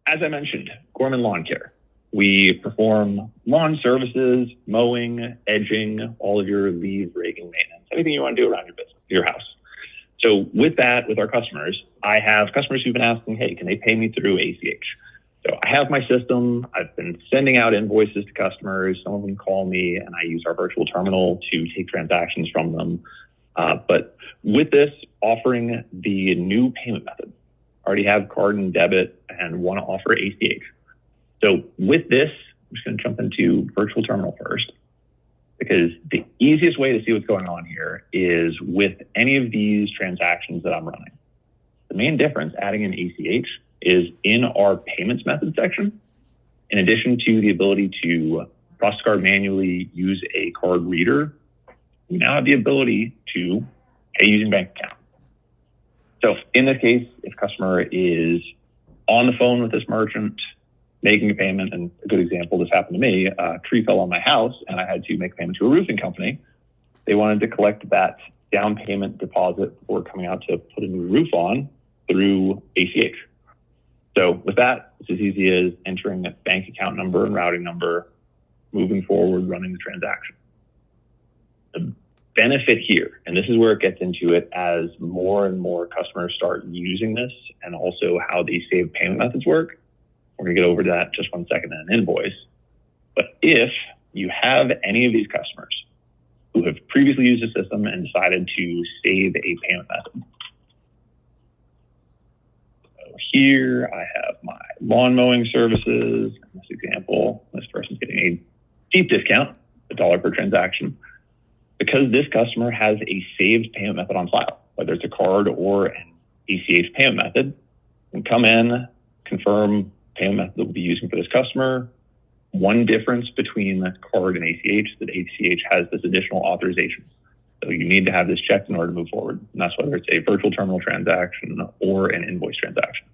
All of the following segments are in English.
as I mentioned, Gorman Lawn Care. We perform lawn services, mowing, edging, all of your leaf raking maintenance, anything you want to do around your business, your house. So with that, with our customers, I have customers who've been asking, hey, can they pay me through ACH? So I have my system. I've been sending out invoices to customers. Some of them call me and I use our virtual terminal to take transactions from them. But with this, offering the new payment method, I already have card and debit and want to offer ACH. So with this, I'm just going to jump into virtual terminal first, because the easiest way to see what's going on here is with any of these transactions that I'm running. The main difference adding in ACH is in our payments method section, in addition to the ability to process card manually, use a card reader, we now have the ability to pay using bank account. So in this case, if customer is on the phone with this merchant, making a payment, and a good example, this happened to me, a tree fell on my house and I had to make a payment to a roofing company. They wanted to collect that down payment deposit before coming out to put a new roof on through ACH. So with that, it's as easy as entering a bank account number and routing number, moving forward, running the transaction. The benefit here, and this is where it gets into it as more and more customers start using this and also how these saved payment methods work. We're going to get over to that in just 1 second in an invoice. But if you have any of these customers who have previously used the system and decided to save a payment method. So here I have my lawn mowing services. In this example, this person's getting a deep discount, $1 per transaction, because this customer has a saved payment method on file, whether it's a card or an ACH payment method, and come in, confirm payment method that we'll be using for this customer. One difference between the card and ACH is that ACH has this additional authorization. So you need to have this checked in order to move forward. And that's whether it's a virtual terminal transaction or an invoice transaction.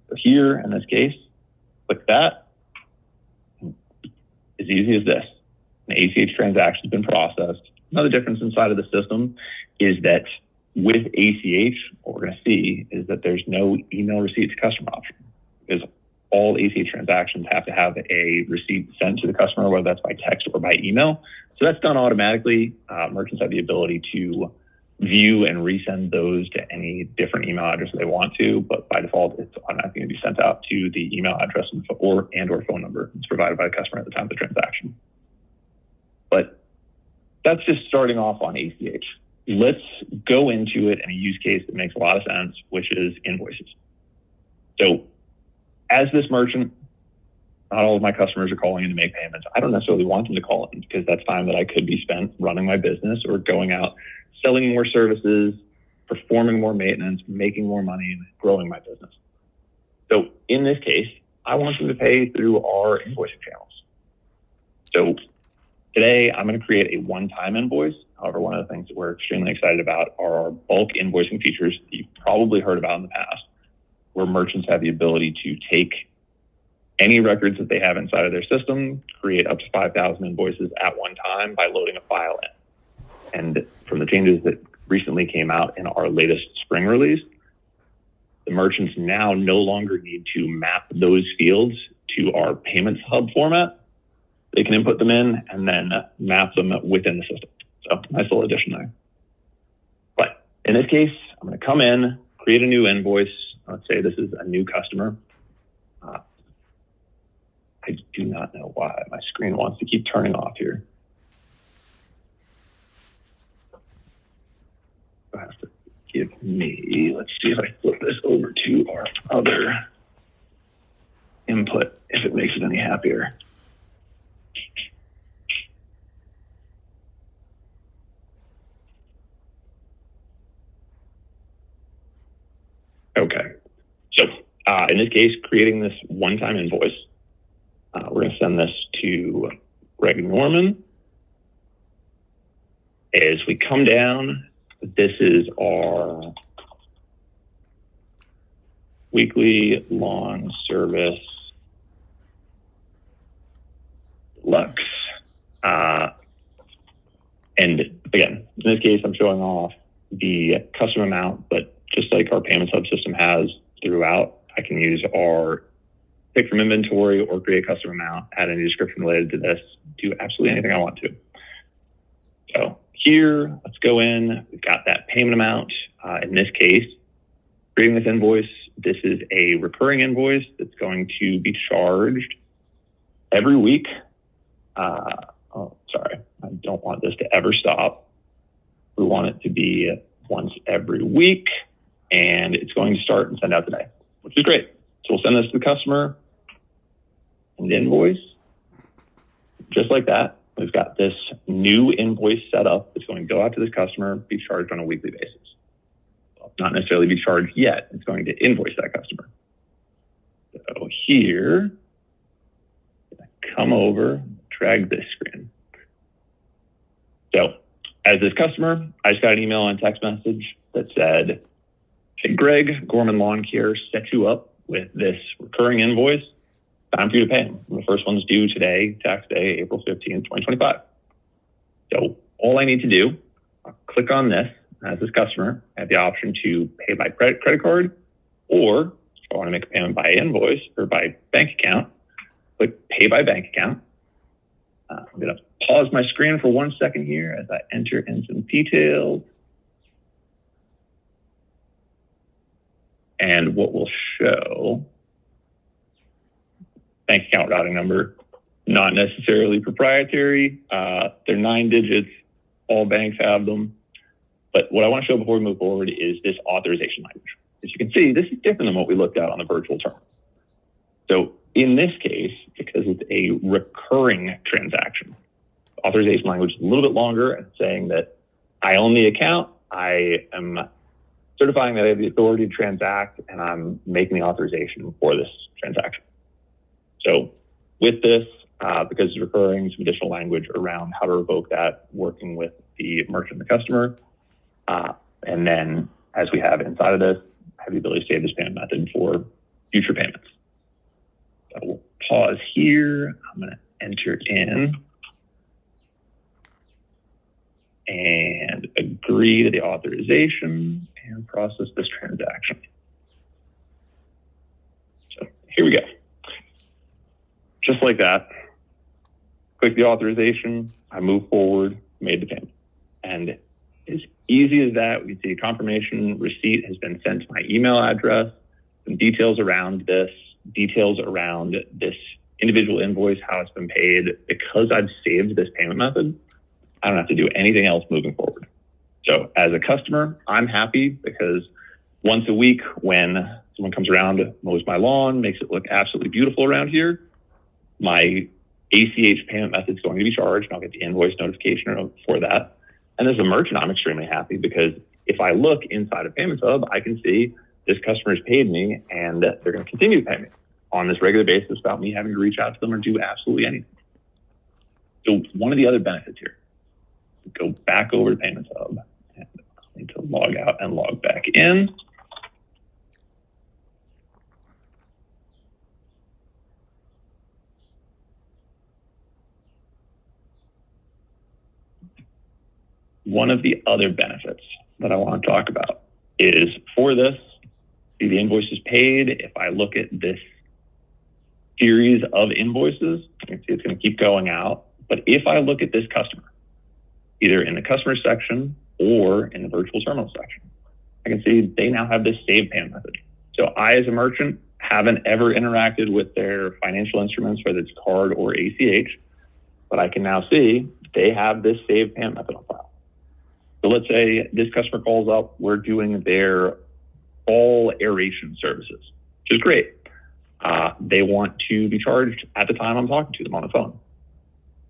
So here, in this case, click that. As easy as this. An ACH transaction has been processed. Another difference inside of the system is that with ACH, what we're going to see is that there's no email receipt to customer option, because all ACH transactions have to have a receipt sent to the customer, whether that's by text or by email. So that's done automatically. Merchants have the ability to view and resend those to any different email address they want to, but by default, it's automatically going to be sent out to the email address or phone number that's provided by the customer at the time of the transaction. But that's just starting off on ACH. Let's go into it in a use case that makes a lot of sense, which is invoices. So as this merchant, not all of my customers are calling in to make payments. I don't necessarily want them to call in because that's time that I could be spent running my business or going out, selling more services, performing more maintenance, making more money, and growing my business. So in this case, I want them to pay through our invoicing channels. So today, I'm going to create a one-time invoice. However, one of the things that we're extremely excited about are our bulk invoicing features that you've probably heard about in the past, where merchants have the ability to take any records that they have inside of their system, create up to 5,000 invoices at one time by loading a file in. And from the changes that recently came out in our latest spring release, the merchants now no longer need to map those fields to our payments hub format. They can input them in and then map them within the system. So nice little addition there. But in this case, I'm going to come in, create a new invoice. Let's say this is a new customer. I do not know why my screen wants to keep turning off here. You'll have to give me, let's see if I flip this over to our other input, if it makes it any happier. Okay, so in this case, creating this one-time invoice, we're going to send this to Greg Norman. As we come down, this is our weekly lawn service deluxe. And again, in this case, I'm showing off the custom amount, but just like our payments hub system has throughout, I can use our pick from inventory or create a custom amount, add any description related to this, do absolutely anything I want to. So here, let's go in. We've got that payment amount. In this case, creating this invoice, this is a recurring invoice that's going to be charged every week. Sorry, I don't want this to ever stop. We want it to be once every week, and it's going to start and send out today, which is great. So we'll send this to the customer and invoice. Just like that, we've got this new invoice set up that's going to go out to this customer, be charged on a weekly basis. Well, not necessarily be charged yet. It's going to invoice that customer. So here, come over, drag this screen. So as this customer, I just got an email and text message that said, hey, Greg, Gorman Lawn Care set you up with this recurring invoice. Time for you to pay them. The first one's due today, tax day, April 15th, 2025. So all I need to do, I'll click on this as this customer. I have the option to pay by credit card, or if I want to make a payment by invoice or by bank account, click pay by bank account. I'm going to pause my screen for 1 second here as I enter in some details. And what will show, bank account routing number, not necessarily proprietary. They're 9 digits. All banks have them. But what I want to show before we move forward is this authorization language. As you can see, this is different than what we looked at on the virtual terminal. So in this case, because it's a recurring transaction, authorization language is a little bit longer and saying that I own the account, I am certifying that I have the authority to transact, and I'm making the authorization for this transaction. So with this, because it's recurring, some additional language around how to revoke that, working with the merchant and the customer. And then as we have inside of this, I have the ability to save this payment method for future payments. So we'll pause here. I'm going to enter in and agree to the authorization and process this transaction. So here we go. Just like that, click the authorization, I move forward, made the payment. And as easy as that, we can see a confirmation receipt has been sent to my email address, some details around this individual invoice, how it's been paid. Because I've saved this payment method, I don't have to do anything else moving forward. So as a customer, I'm happy because once a week when someone comes around, mows my lawn, makes it look absolutely beautiful around here, my ACH payment method is going to be charged, and I'll get the invoice notification for that. And as a merchant, I'm extremely happy because if I look inside of Payments Hub, I can see this customer has paid me and they're going to continue to pay me on this regular basis without me having to reach out to them or do absolutely anything. So one of the other benefits here, go back over to Payments Hub, and I need to log out and log back in. One of the other benefits that I want to talk about is for this, see the invoices paid. If I look at this series of invoices, you can see it's going to keep going out. But if I look at this customer, either in the customer section or in the virtual terminal section, I can see they now have this saved payment method. So I, as a merchant, haven't ever interacted with their financial instruments, whether it's card or ACH, but I can now see they have this saved payment method on file. So let's say this customer calls up, we're doing their fall aeration services, which is great. They want to be charged at the time I'm talking to them on the phone.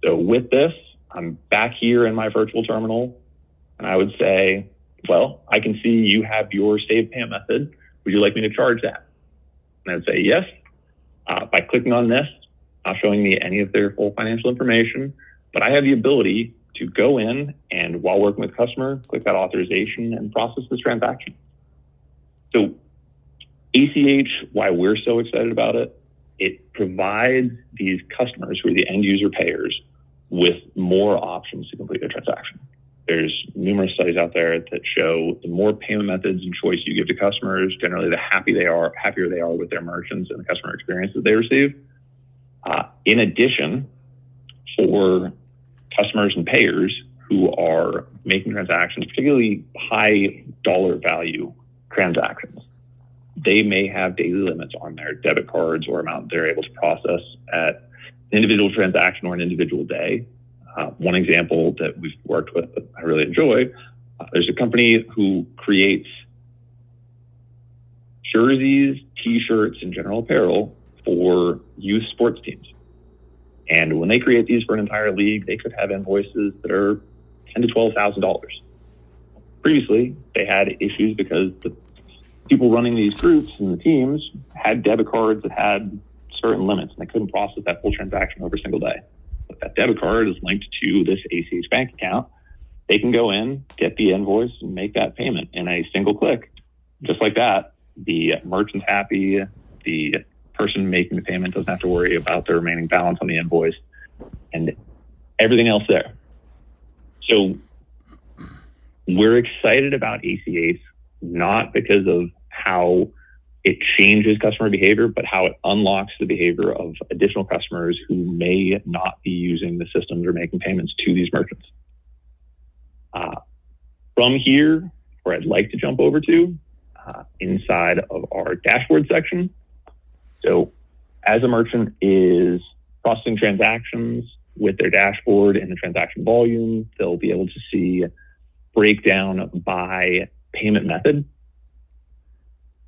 So with this, I'm back here in my virtual terminal, and I would say, well, I can see you have your saved payment method. Would you like me to charge that? And I would say yes. By clicking on this, not showing me any of their full financial information, but I have the ability to go in and while working with the customer, click that authorization and process this transaction. So ACH, why we're so excited about it, it provides these customers who are the end user payers with more options to complete their transaction. There's numerous studies out there that show the more payment methods and choice you give to customers, generally the happier they are with their merchants and the customer experience that they receive. In addition, for customers and payers who are making transactions, particularly high dollar value transactions, they may have daily limits on their debit cards or amount they're able to process at an individual transaction or an individual day. One example that we've worked with that I really enjoy, there's a company who creates jerseys, t-shirts, and general apparel for youth sports teams. And when they create these for an entire league, they could have invoices that are $10,000 to $12,000. Previously, they had issues because the people running these groups and the teams had debit cards that had certain limits, and they couldn't process that full transaction over a single day. But that debit card is linked to this ACH bank account. They can go in, get the invoice, and make that payment in a single click. Just like that, the merchant's happy, the person making the payment doesn't have to worry about the remaining balance on the invoice, and everything else there. So we're excited about ACH, not because of how it changes customer behavior, but how it unlocks the behavior of additional customers who may not be using the systems or making payments to these merchants. From here, where I'd like to jump over to, inside of our dashboard section. So as a merchant is processing transactions with their dashboard and the transaction volume, they'll be able to see breakdown by payment method.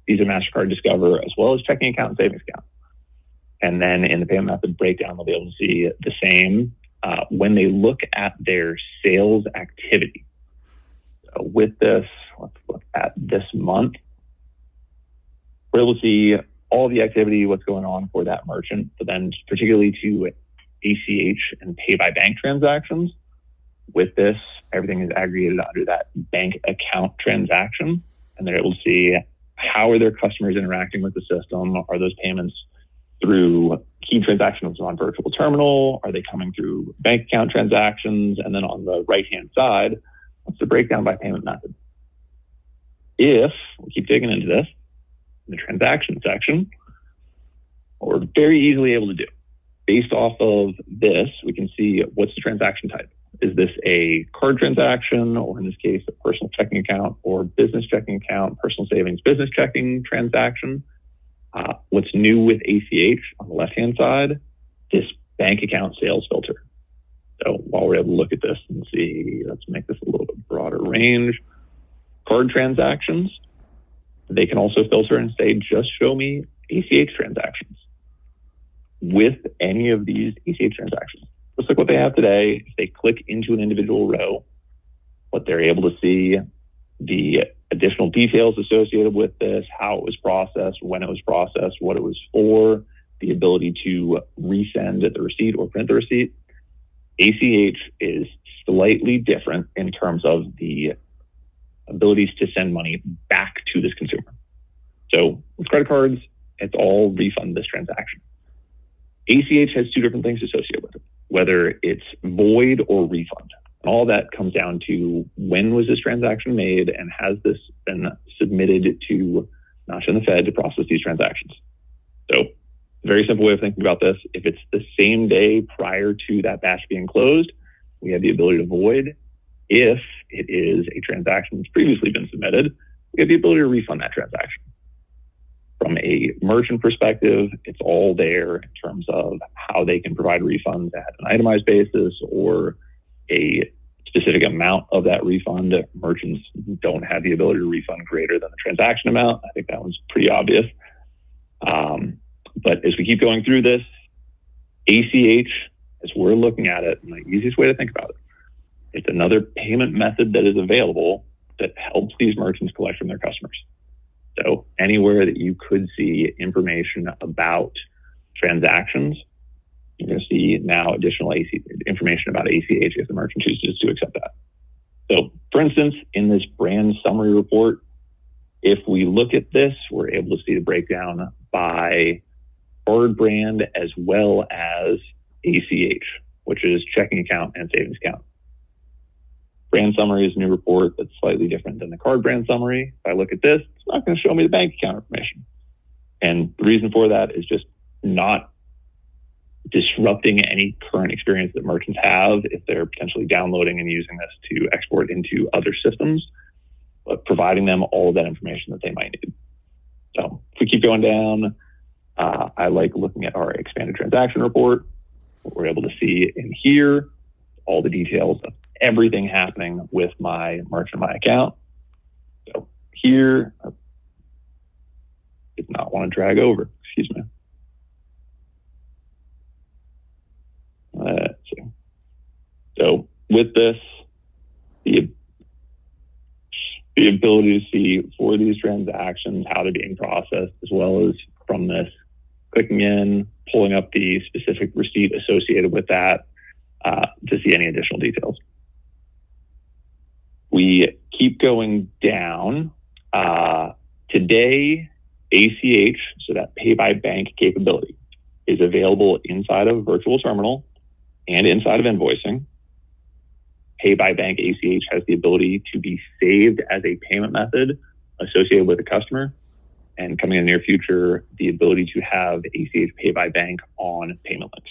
Visa, MasterCard, Discover, as well as checking account and savings account. And then in the payment method breakdown, they'll be able to see the same when they look at their sales activity. So with this, let's look at this month. We're able to see all the activity, what's going on for that merchant, but then particularly to ACH and pay by bank transactions. With this, everything is aggregated under that bank account transaction, and they're able to see how are their customers interacting with the system? Are those payments through key transactions on virtual terminal? Are they coming through bank account transactions? And then on the right-hand side, what's the breakdown by payment method? If we keep digging into this, in the transaction section, what we're very easily able to do, based off of this, we can see what's the transaction type. Is this a card transaction, or in this case, a personal checking account, or business checking account, personal savings, business checking transaction? What's new with ACH on the left-hand side, this bank account sales filter. So while we're able to look at this and see, let's make this a little bit broader range. Card transactions, they can also filter and say, just show me ACH transactions. With any of these ACH transactions, just like what they have today, if they click into an individual row, what they're able to see, the additional details associated with this, how it was processed, when it was processed, what it was for, the ability to resend the receipt or print the receipt. ACH is slightly different in terms of the abilities to send money back to this consumer. So with credit cards, it's all refund this transaction. ACH has two different things associated with it, whether it's void or refund. And all that comes down to when was this transaction made and has this been submitted to NACHA and the Fed to process these transactions. So a very simple way of thinking about this, if it's the same day prior to that batch being closed, we have the ability to void. If it is a transaction that's previously been submitted, we have the ability to refund that transaction. From a merchant perspective, it's all there in terms of how they can provide refunds at an itemized basis or a specific amount of that refund. Merchants don't have the ability to refund greater than the transaction amount. I think that one's pretty obvious. But as we keep going through this, ACH, as we're looking at it, and the easiest way to think about it, it's another payment method that is available that helps these merchants collect from their customers. So anywhere that you could see information about transactions, you're going to see now additional information about ACH if the merchant chooses to accept that. So for instance, in this brand summary report, if we look at this, we're able to see the breakdown by card brand as well as ACH, which is checking account and savings account. Brand summary is a new report that's slightly different than the card brand summary. If I look at this, it's not going to show me the bank account information. And the reason for that is just not disrupting any current experience that merchants have if they're potentially downloading and using this to export into other systems, but providing them all of that information that they might need. So if we keep going down, I like looking at our expanded transaction report. What we're able to see in here, all the details of everything happening with my merchant, my account. So here, I did not want to drag over, excuse me. Let's see. So with this, the ability to see for these transactions how they're being processed, as well as from this, clicking in, pulling up the specific receipt associated with that to see any additional details. We keep going down. Today, ACH, so that pay by bank capability, is available inside of Virtual Terminal and inside of invoicing. Pay by bank ACH has the ability to be saved as a payment method associated with a customer, and coming in the near future, the ability to have ACH pay by bank on payment links.